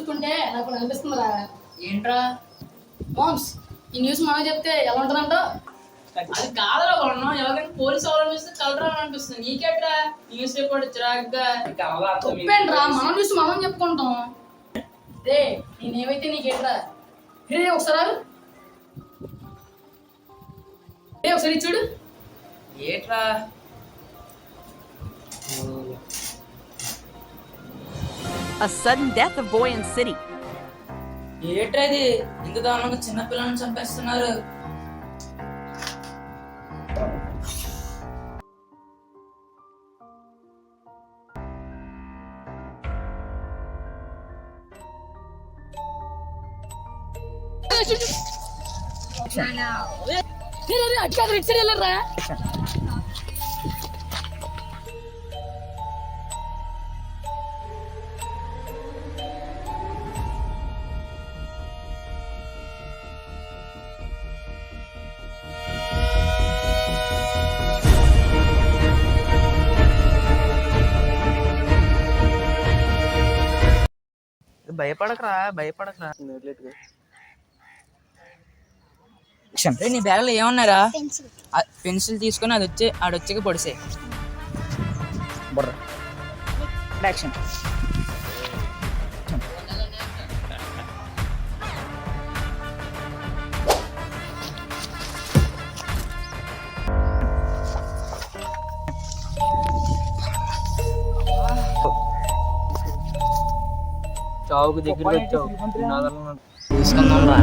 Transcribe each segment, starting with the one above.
చూసుకుంటే నాకు అనిపిస్తుందిరా. ఏంట్రా మామ్స్, ఈ న్యూస్ మనం చెప్తే ఎలా ఉంటుందంట? అది కాదురా కొన్నాం. ఎవరికైనా పోలీసు అనిపిస్తుంది, కలరా అనిపిస్తుంది. నీకేట్రా న్యూస్ రిపోర్ట్ చిరాగ్గా చెప్పండిరా, మనం న్యూస్ మనం చెప్పుకుంటాం. రే నేనేమైతే నీకేట్రా? రే ఒకసారి ఒకసారి చూడు. ఏట్రా A sudden death of boy in city. ఏట్రా ఇది? ఇంత దారుణంగా చిన్న పిల్లల్ని చంపేస్తున్నారు. అటు ఇటు సైడ్ వెళ్ళరా. భయపడకరా నీ బ్యాగ్లో ఏమన్నారా? పెన్సిల్ తీసుకొని ఆడొచ్చాక పొడిసే బుర్ర యాక్షన్. చావుకు దగ్గర వచ్చావు, తీసుకుందాం రా.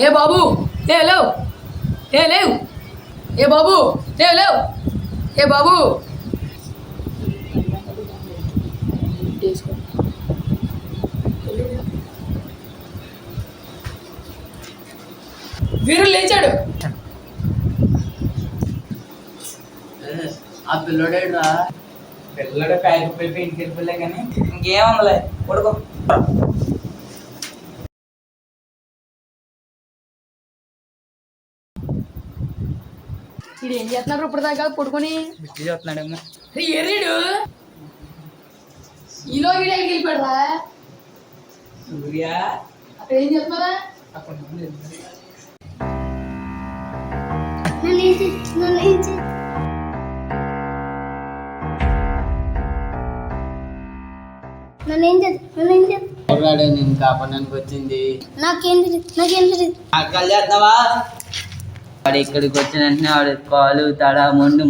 ఏ బాబు, ఏ లేవు, ఏ లేవు, ఏ బాబు, ఏ లేవు, ఏ బాబు. వీరు లేచాడు. ఆ పిల్లడేడ్రా? పిల్లడు ప్యాకెట్ పెట్టి ఇంటికి వెళ్ళిపోలే కానీ ఇంకేముందలే పడుకో. ఇది ఏం చేస్తున్నారు ఇప్పుడు దాకా పడుకొని? బిడ్డ చూస్తున్నాడేమో. ఎర్రీడు ఈలో గిడకి వెళ్ళిపోయారా? సూర్య అక్కడ ఏం చేస్తున్నారా? అక్కడ నేను కాపాడానికి వచ్చింది. నాకేం తెలియదు. అక్కలు చేస్తున్నావా? వాడు ఇక్కడికి వచ్చిన వెంటనే వాడు కాలు తడ మొండు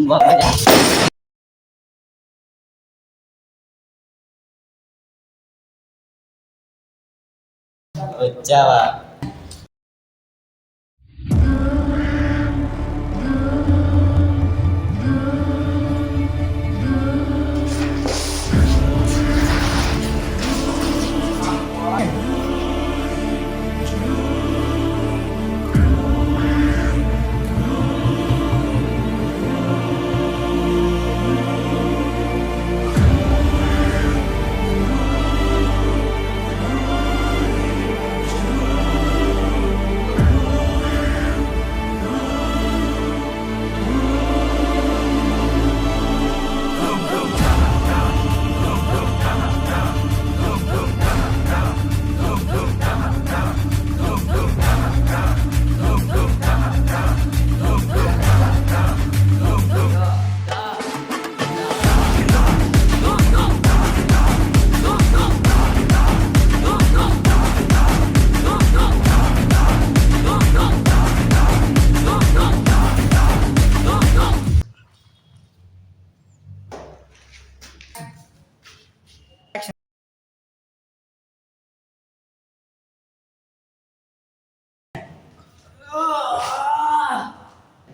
వచ్చావా?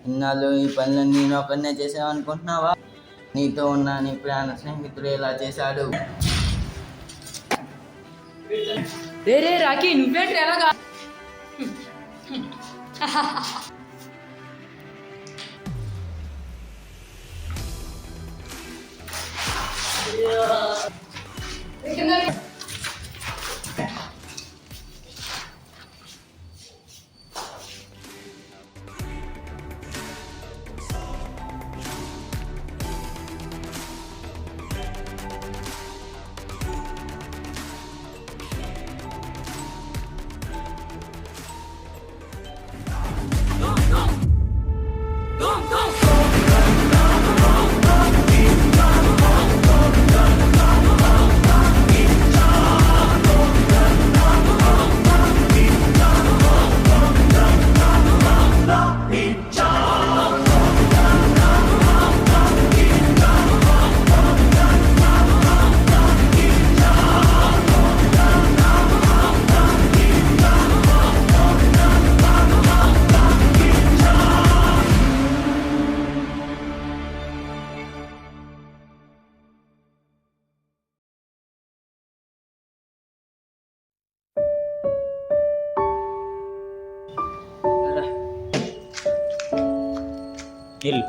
ఇన్నాళ్ళు ఈ పనులను నేను ఒకరినే చేసావనుకుంటున్నావా? నీతో ఉన్న నీ ప్రాణ స్నేహితుడు ఇలా చేశాడు. రే రాకీ, నువ్వేంటి ఎలాగా? వెళ్ళు.